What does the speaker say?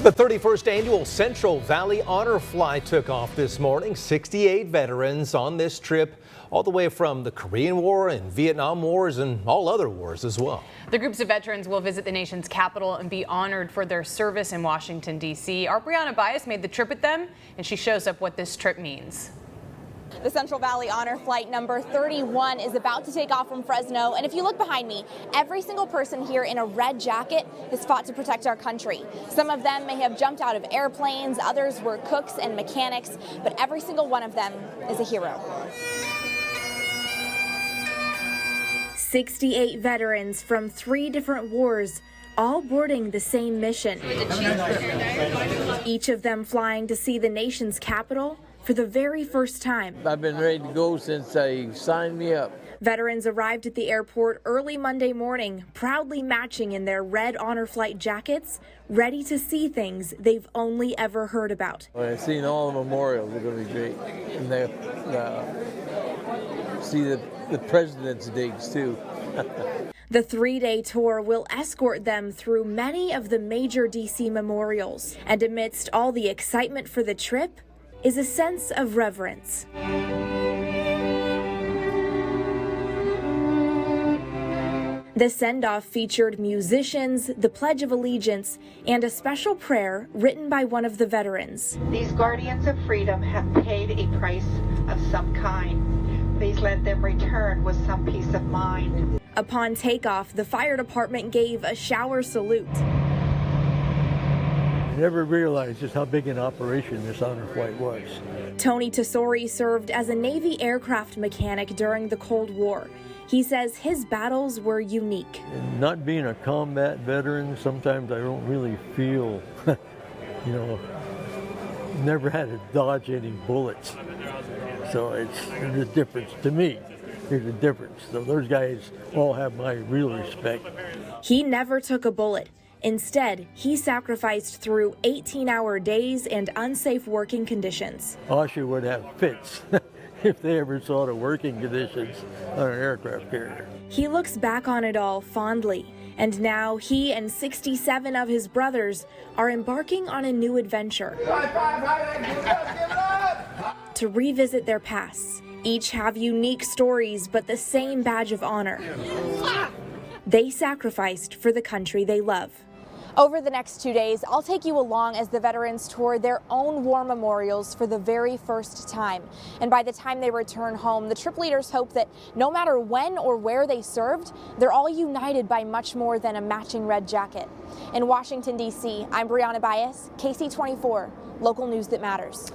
The 31st annual Central Valley Honor Flight took off this morning. 68 veterans on this trip, all the way from the Korean War and Vietnam Wars and all other wars as well. The groups of veterans will visit the nation's capital and be honored for their service in Washington, D.C. Our Brianna Bias made the trip with them, and she shows up what this trip means. The Central Valley Honor Flight number 31 is about to take off from Fresno, and if you look behind me, every single person here in a red jacket has fought to protect our country. Some of them may have jumped out of airplanes, others were cooks and mechanics, but every single one of them is a hero. 68 veterans from 3 different wars, all boarding the same mission. Each of them flying to see the nation's capital for the very first time. I've been ready to go since they signed me up. Veterans arrived at the airport early Monday morning, proudly matching in their red Honor Flight jackets, ready to see things they've only ever heard about. I've seen all the memorials. They're going to be great. And see the president's digs, too. The 3-day tour will escort them through many of the major D.C. memorials. And amidst all the excitement for the trip is a sense of reverence. The send-off featured musicians, the Pledge of Allegiance, and a special prayer written by one of the veterans. These guardians of freedom have paid a price of some kind. Please let them return with some peace of mind. Upon takeoff, the fire department gave a shower salute. I never realized just how big an operation this honor flight was. Tony Tesori served as a Navy aircraft mechanic during the Cold War. He says his battles were unique. And not being a combat veteran, sometimes I don't really feel, never had to dodge any bullets. So there's a difference to me. There's a difference. So those guys all have my real respect. He never took a bullet. Instead, he sacrificed through 18-hour days and unsafe working conditions. OSHA would have fits if they ever saw the working conditions on an aircraft carrier. He looks back on it all fondly, and now he and 67 of his brothers are embarking on a new adventure. To revisit their pasts. Each have unique stories, but the same badge of honor. They sacrificed for the country they love. Over the next 2 days, I'll take you along as the veterans tour their own war memorials for the very first time. And by the time they return home, the trip leaders hope that no matter when or where they served, they're all united by much more than a matching red jacket. In Washington, D.C., I'm Brianna Bias, KC24, local news that matters.